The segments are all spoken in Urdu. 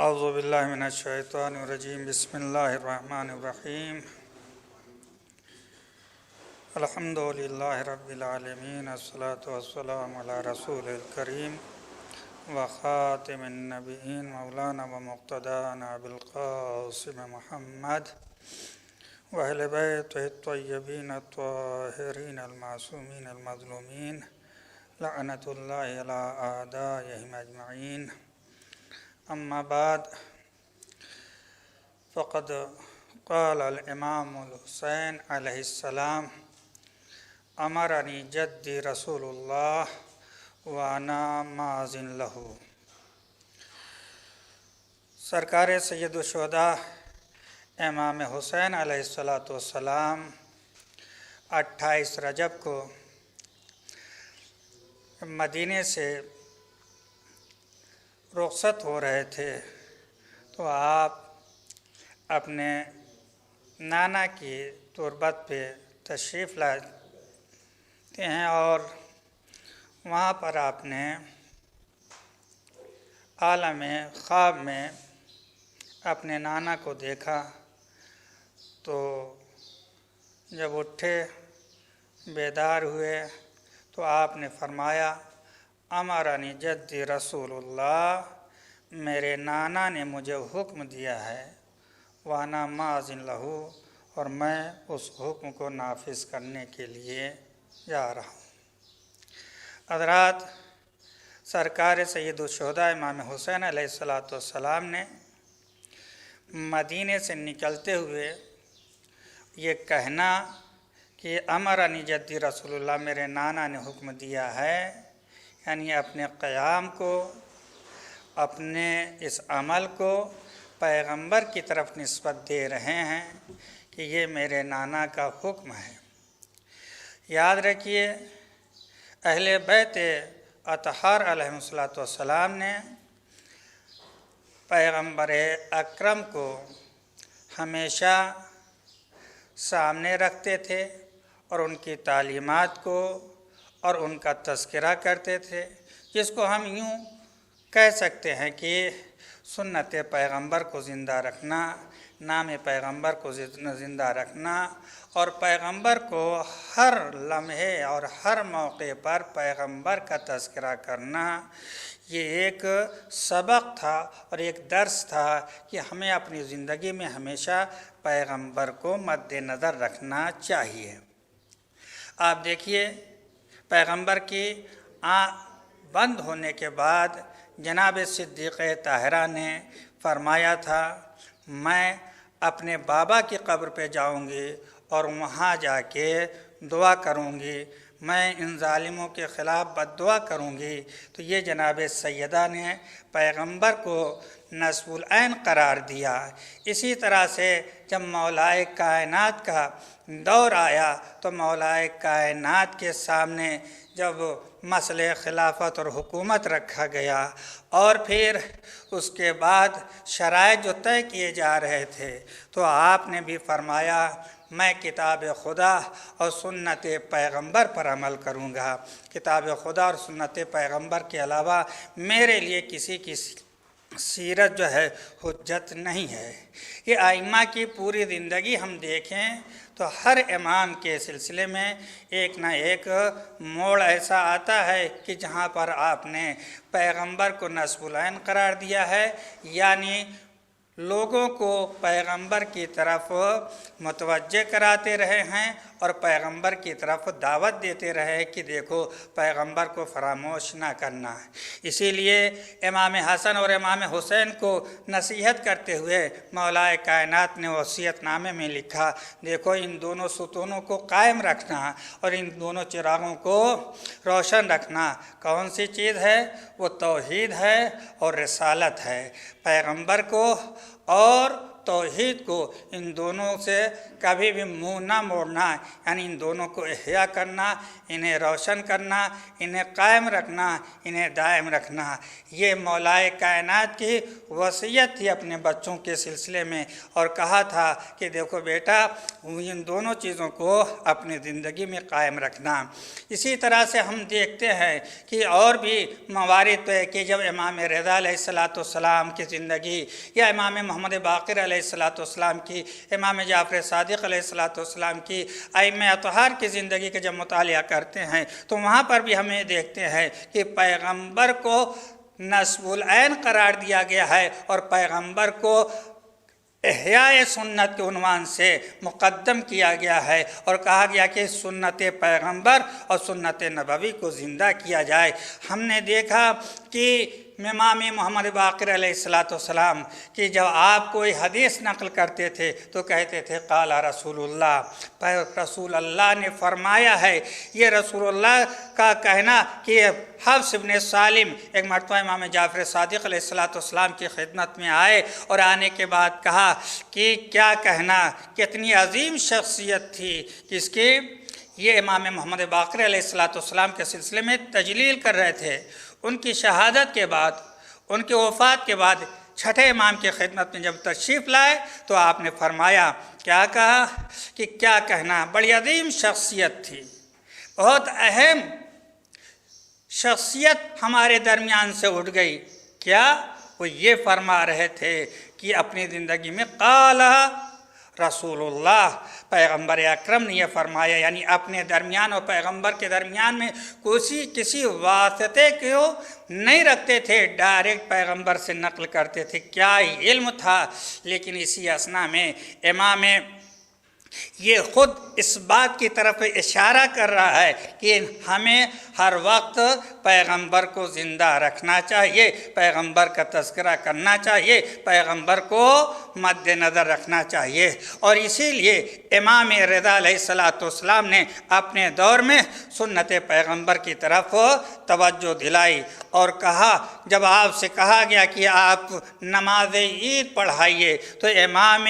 اعوذ باللہ من الشیطان الرجیم بسم اللہ الرحمن الرحیم الحمد للہ رب العالمین الصلاۃ والسلام علی رسول الکریم وخاتم النبیین مولانا و مقتدانا بالقاسم محمد واہل بیتہ الطیبین الطاہرین المعصومین المظلومین لعنت اللہ علی اعدائہم اجمعین اما بعد فقد قال الامام الحسین علیہ السلام امرنی جدی رسول اللہ وانا ماذن لہ۔ سرکار سید الشہداء امام حسین علیہ السلام 28 رجب کو مدینے سے رخصت ہو رہے تھے تو آپ اپنے نانا کی تربت پہ تشریف لاتے ہیں اور وہاں پر آپ نے عالم خواب میں اپنے نانا کو دیکھا تو جب اٹھے بیدار ہوئے تو آپ نے فرمایا امرنی جدی رسول اللہ، میرے نانا نے مجھے حکم دیا ہے وانا ماذن لہو، اور میں اس حکم کو نافذ کرنے کے لیے جا رہا ہوں۔ حضرات، سرکار سید الشہداء امام حسین علیہ السلام نے مدینے سے نکلتے ہوئے یہ کہنا کہ امرنی جدی رسول اللہ، میرے نانا نے حکم دیا ہے، یعنی اپنے قیام کو، اپنے اس عمل کو پیغمبر کی طرف نسبت دے رہے ہیں کہ یہ میرے نانا کا حکم ہے۔ یاد رکھیے، اہل بیت اطہار علیہم السلام نے پیغمبر اکرم کو ہمیشہ سامنے رکھتے تھے اور ان کی تعلیمات کو اور ان کا تذکرہ کرتے تھے، جس کو ہم یوں کہہ سکتے ہیں کہ سنت پیغمبر کو زندہ رکھنا، نام پیغمبر کو زندہ رکھنا، اور پیغمبر کو ہر لمحے اور ہر موقع پر پیغمبر کا تذکرہ کرنا، یہ ایک سبق تھا اور ایک درس تھا کہ ہمیں اپنی زندگی میں ہمیشہ پیغمبر کو مد نظر رکھنا چاہیے۔ آپ دیکھیے، پیغمبر کی آنکھ بند ہونے کے بعد جناب صدیقہ طاہرہ نے فرمایا تھا، میں اپنے بابا کی قبر پہ جاؤں گی اور وہاں جا کے دعا کروں گی، میں ان ظالموں کے خلاف بد دعا کروں گی۔ تو یہ جناب سیدہ نے پیغمبر کو نصب العین قرار دیا۔ اسی طرح سے جب مولائے کائنات کا دور آیا تو مولائے کائنات کے سامنے جب مسئلہ خلافت اور حکومت رکھا گیا اور پھر اس کے بعد شرائط جو طے کیے جا رہے تھے تو آپ نے بھی فرمایا، میں کتاب خدا اور سنت پیغمبر پر عمل کروں گا، کتاب خدا اور سنت پیغمبر کے علاوہ میرے لیے کسی کی سیرت جو ہے حجت نہیں ہے۔ یہ ائمہ کی پوری زندگی ہم دیکھیں تو ہر امام کے سلسلے میں ایک نہ ایک موڑ ایسا آتا ہے کہ جہاں پر آپ نے پیغمبر کو نصب العین قرار دیا ہے، یعنی لوگوں کو پیغمبر کی طرف متوجہ کراتے رہے ہیں اور پیغمبر کی طرف دعوت دیتے رہے کہ دیکھو پیغمبر کو فراموش نہ کرنا ہے۔ اسی لیے امام حسن اور امام حسین کو نصیحت کرتے ہوئے مولائے کائنات نے وصیت نامے میں لکھا، دیکھو ان دونوں ستونوں کو قائم رکھنا اور ان دونوں چراغوں کو روشن رکھنا۔ کون سی چیز ہے؟ وہ توحید ہے اور رسالت ہے۔ پیغمبر کو اور توحید کو ان دونوں سے کبھی بھی منہ نہ موڑنا، یعنی ان دونوں کو احیا کرنا، انہیں روشن کرنا، انہیں قائم رکھنا، انہیں دائم رکھنا۔ یہ مولائے کائنات کی وصیت تھی اپنے بچوں کے سلسلے میں، اور کہا تھا کہ دیکھو بیٹا ان دونوں چیزوں کو اپنی زندگی میں قائم رکھنا۔ اسی طرح سے ہم دیکھتے ہیں کہ اور بھی موارد پہ کہ جب امام رضا علیہ السلام کی زندگی یا امام محمد باقر علیہ السلام کی، امام جعفر صادق علیہ السلام کی، ائمہ اطہار کی زندگی کا جب مطالعہ کرتے ہیں تو وہاں پر بھی ہمیں دیکھتے ہیں کہ پیغمبر کو نصب العین قرار دیا گیا ہے اور پیغمبر کو احیاء سنت کے عنوان سے مقدم کیا گیا ہے، اور کہا گیا کہ سنت پیغمبر اور سنت نبوی کو زندہ کیا جائے۔ ہم نے دیکھا کہ امام محمد باقر علیہ السلام کہ جب آپ کوئی حدیث نقل کرتے تھے تو کہتے تھے قال رسول اللہ، رسول اللہ نے فرمایا ہے۔ یہ رسول اللہ کا کہنا کہ حفص بن سالم ایک مرتبہ امام جعفر صادق علیہ السلام کی خدمت میں آئے اور آنے کے بعد کہا کہ کیا کہنا، کتنی عظیم شخصیت تھی کس کی، یہ امام محمد باقر علیہ السلام کے سلسلے میں تجلیل کر رہے تھے۔ ان کی شہادت کے بعد، ان کی وفات کے بعد چھٹے امام کی خدمت میں جب تشریف لائے تو آپ نے فرمایا، کیا کہا کہ کیا کہنا، بڑی عظیم شخصیت تھی، بہت اہم شخصیت ہمارے درمیان سے اٹھ گئی۔ کیا؟ وہ یہ فرما رہے تھے کہ اپنی زندگی میں قال رسول اللہ، پیغمبر اکرم نے یہ فرمایا، یعنی اپنے درمیان اور پیغمبر کے درمیان میں کسی واسطے کو نہیں رکھتے تھے، ڈائریکٹ پیغمبر سے نقل کرتے تھے۔ کیا علم تھا! لیکن اسی اثنا میں امام یہ خود اس بات کی طرف اشارہ کر رہا ہے کہ ہمیں ہر وقت پیغمبر کو زندہ رکھنا چاہیے، پیغمبر کا تذکرہ کرنا چاہیے، پیغمبر کو مد نظر رکھنا چاہیے۔ اور اسی لیے امام رضا علیہ السلام نے اپنے دور میں سنت پیغمبر کی طرف توجہ دلائی اور کہا، جب آپ سے کہا گیا کہ آپ نماز عید پڑھائیے تو امام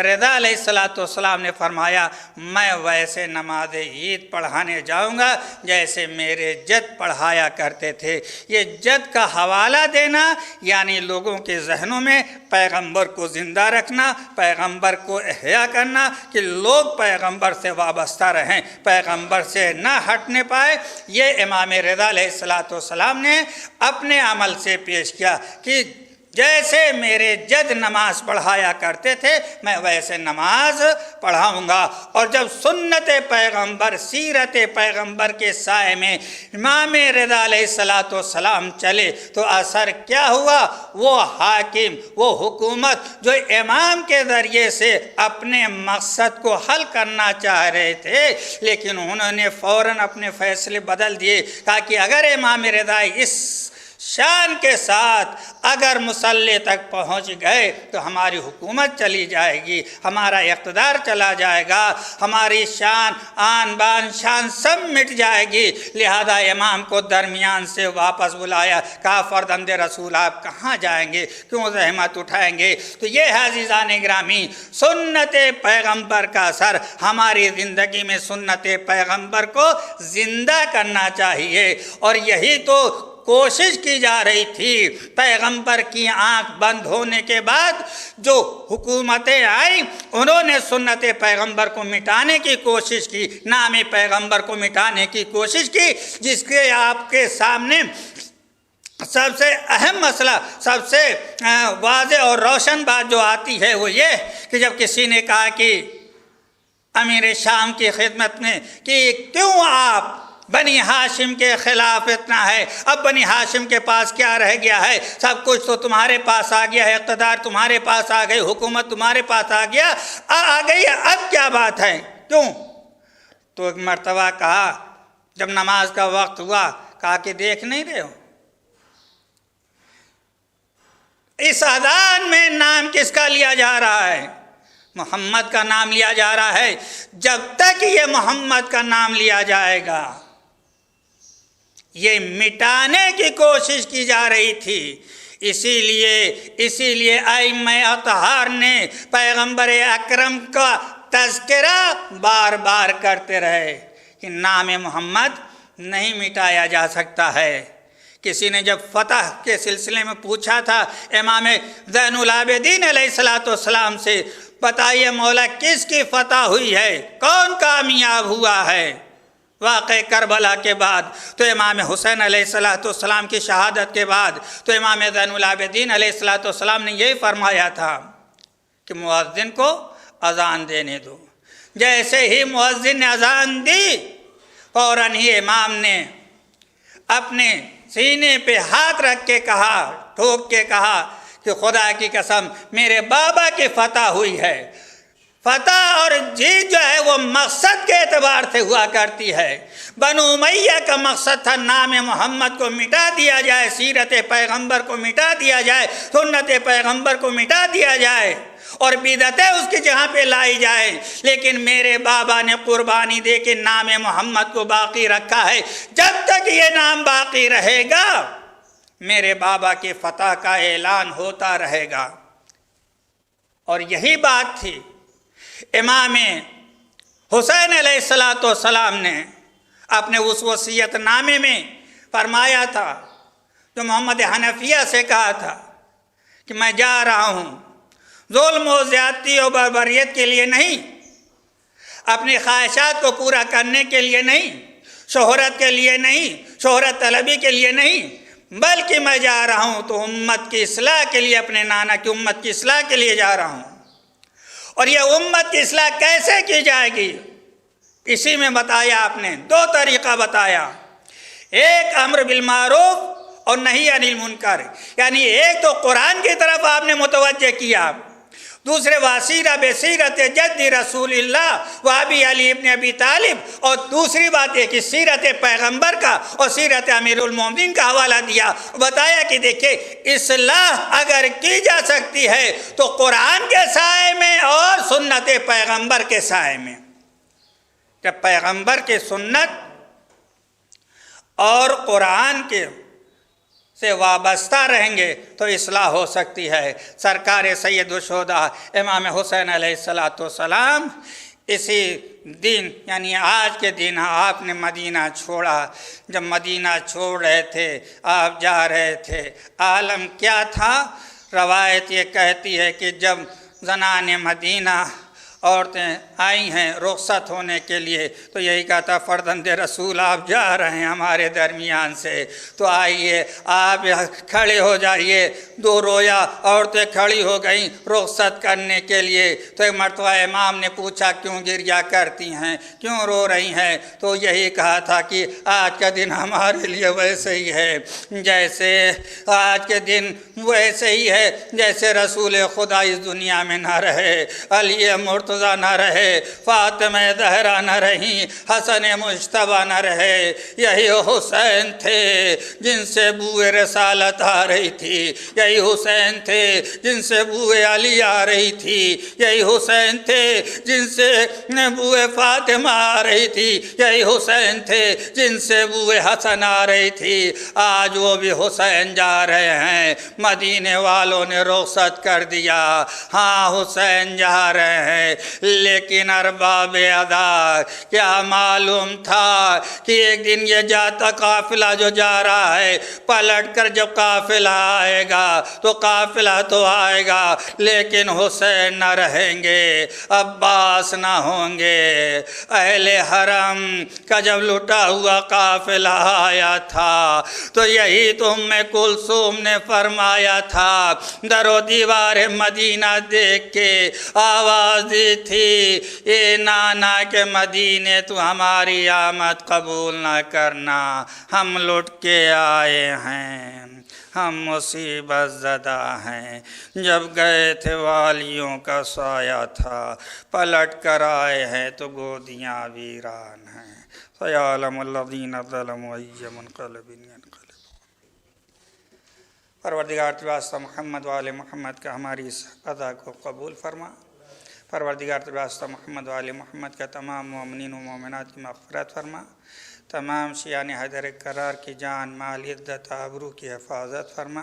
رضا علیہ السلام نے فرمایا، میں ویسے نماز عید پڑھانے جاؤں گا جیسے میرے جد پڑھایا کرتے تھے۔ یہ جد کا حوالہ دینا یعنی لوگوں کے ذہنوں میں پیغمبر کو زندہ رکھنا، پیغمبر کو احیا کرنا کہ لوگ پیغمبر سے وابستہ رہیں، پیغمبر سے نہ ہٹنے پائے۔ یہ امام رضا علیہ السلام نے اپنے عمل سے پیش کیا کہ جیسے میرے جد نماز پڑھایا کرتے تھے میں ویسے نماز پڑھاؤں گا۔ اور جب سنت پیغمبر، سیرت پیغمبر کے سائے میں امام رضا علیہ السلام چلے تو اثر کیا ہوا؟ وہ حاکم، وہ حکومت جو امام کے ذریعے سے اپنے مقصد کو حل کرنا چاہ رہے تھے، لیکن انہوں نے فوراً اپنے فیصلے بدل دیے، کہا کہ اگر امام رضا اس شان کے ساتھ اگر مسلح تک پہنچ گئے تو ہماری حکومت چلی جائے گی، ہمارا اقتدار چلا جائے گا، ہماری شان، آن بان شان سب مٹ جائے گی۔ لہذا امام کو درمیان سے واپس بلایا، کہا فرزند رسول آپ کہاں جائیں گے، کیوں زحمت اٹھائیں گے؟ تو یہ ہے عزیزان گرامی، سنت پیغمبر کا اثر ہماری زندگی میں سنت پیغمبر کو زندہ کرنا چاہیے، اور یہی تو کوشش کی جا رہی تھی۔ پیغمبر کی آنکھ بند ہونے کے بعد جو حکومتیں آئیں انہوں نے سنت پیغمبر کو مٹانے کی کوشش کی، نام پیغمبر کو مٹانے کی کوشش کی، جس کے آپ کے سامنے سب سے اہم مسئلہ، سب سے واضح اور روشن بات جو آتی ہے وہ یہ کہ جب کسی نے کہا کہ امیر شام کی خدمت میں کہ کیوں آپ بنی ہاشم کے خلاف اتنا ہے، اب بنی ہاشم کے پاس کیا رہ گیا ہے، سب کچھ تو تمہارے پاس آ گیا ہے، اقتدار تمہارے پاس آ گئی، حکومت تمہارے پاس آ گئی، اب کیا بات ہے، کیوں؟ تو ایک مرتبہ کہا جب نماز کا وقت ہوا، کہا کہ دیکھ نہیں رہے ہو اس اذان میں نام کس کا لیا جا رہا ہے؟ محمد کا نام لیا جا رہا ہے۔ جب تک یہ محمد کا نام لیا جائے گا، یہ مٹانے کی کوشش کی جا رہی تھی، اسی لیے ائمہ اطہار نے پیغمبر اکرم کا تذکرہ بار بار کرتے رہے کہ نام محمد نہیں مٹایا جا سکتا ہے۔ کسی نے جب فتح کے سلسلے میں پوچھا تھا امام زین العابدین علیہ السلام سے، بتائیے مولا کس کی فتح ہوئی ہے، کون کامیاب ہوا ہے؟ واقع کربلا کے بعد تو امام حسین علیہ السلام کی شہادت کے بعد تو امام زین العابدین علیہ السلام نے یہی فرمایا تھا کہ مؤذن کو اذان دینے دو۔ جیسے ہی مؤذن نے اذان دی، فوراً ہی امام نے اپنے سینے پہ ہاتھ رکھ کے کہا، ٹھوک کے کہا کہ خدا کی قسم میرے بابا کی فتح ہوئی ہے۔ فتح اور جیت جو ہے وہ مقصد کے اعتبار سے ہوا کرتی ہے۔ بنو امیہ کا مقصد تھا نام محمد کو مٹا دیا جائے، سیرت پیغمبر کو مٹا دیا جائے، سنت پیغمبر کو مٹا دیا جائے اور بدعتیں اس کی جگہ پہ لائی جائے۔ لیکن میرے بابا نے قربانی دے کے نام محمد کو باقی رکھا ہے۔ جب تک یہ نام باقی رہے گا میرے بابا کی فتح کا اعلان ہوتا رہے گا۔ اور یہی بات تھی امام حسین علیہ السلام نے اپنے اس وصیت نامے میں فرمایا تھا، جو محمد حنفیہ سے کہا تھا کہ میں جا رہا ہوں ظلم و زیادتی و بربریت کے لیے نہیں، اپنی خواہشات کو پورا کرنے کے لیے نہیں، شہرت کے لیے نہیں، شہرت طلبی کے لیے نہیں، بلکہ میں جا رہا ہوں تو امت کی اصلاح کے لیے، اپنے نانا کی امت کی اصلاح کے لیے جا رہا ہوں۔ اور یہ امت کی اصلاح کیسے کی جائے گی؟ اسی میں بتایا آپ نے، دو طریقہ بتایا، ایک امر بالمعروف اور نہی عن المنکر، یعنی ایک تو قرآن کی طرف آپ نے متوجہ کیا، دوسرے واسیرہ بسیرت جد رسول اللہ و ابی علی ابن ابی طالب، اور دوسری بات یہ کہ سیرت پیغمبر کا اور سیرت امیر المومنین کا حوالہ دیا، بتایا کہ دیکھیں اصلاح اگر کی جا سکتی ہے تو قرآن کے سائے میں اور سنت پیغمبر کے سائے میں۔ جب پیغمبر کی سنت اور قرآن کے سے وابستہ رہیں گے تو اصلاح ہو سکتی ہے۔ سرکار سید الشہداء امام حسین علیہ السلام اسی دن یعنی آج کے دن آپ نے مدینہ چھوڑا۔ جب مدینہ چھوڑ رہے تھے، آپ جا رہے تھے، عالم کیا تھا؟ روایت یہ کہتی ہے کہ جب زنان مدینہ عورتیں آئی ہیں رخصت ہونے کے لیے تو یہی کہا تھا فرزند رسول آپ جا رہے ہیں ہمارے درمیان سے، تو آئیے آپ کھڑے ہو جائیے۔ دو رویا عورتیں کھڑی ہو گئیں رخصت کرنے کے لیے، تو ایک مرتبہ امام نے پوچھا کیوں گریہ کرتی ہیں، کیوں رو رہی ہیں؟ تو یہی کہا تھا کہ آج کا دن ہمارے لیے ویسے ہی ہے جیسے آج کے دن ویسے ہی ہے جیسے رسول خدا اس دنیا میں نہ رہے، علی مرتضیٰ نہ رہے، فاطمہ زہرا نہ رہیں، حسن مجتبیٰ نہ رہے۔ یہی حسین تھے جن سے بوئے رسالت آ رہی تھی، یہی حسین تھے جن سے بوئے علی آ رہی تھی، یہی حسین تھے جن سے بوئے فاطمہ آ رہی تھی، یہی حسین تھے جن سے بوئے حسن آ رہی تھی۔ آج وہ بھی حسین جا رہے ہیں، مدینے والوں نے رخصت کر دیا، ہاں حسین جا رہے ہیں، لیکن ارباب ادا کیا معلوم تھا کہ ایک دن یہ جاتا قافلہ جو جا رہا ہے پلٹ کر جب قافلہ آئے گا تو قافلہ تو آئے گا لیکن حسین نہ رہیں گے، عباس نہ ہوں گے۔ اہل حرم کا جب لٹا ہوا قافلہ آیا تھا تو یہی تو ام کلثوم نے فرمایا تھا، در و دیوار مدینہ دیکھ کے آواز دی تھی، اے نانا کے مدینے تو ہماری آمد قبول نہ کرنا، ہم لٹ کے آئے ہیں، ہم مصیبت زدہ ہیں، جب گئے تھے والیوں کا سایہ تھا، پلٹ کر آئے ہیں تو گودیاں ویران ہیں، فیعلم الذین ظلموا ای منقلب ینقلبون۔ پروردگار کے واسطہ محمد و آل محمد کا ہماری اس ادا کو قبول فرما۔ پروردگار کے واسطہ محمد و آل محمد کا تمام مومنین و مومنات کی مغفرت فرما۔ تمام شیعان حیدر کرار کی جان مال عزت آبرو کی حفاظت فرما۔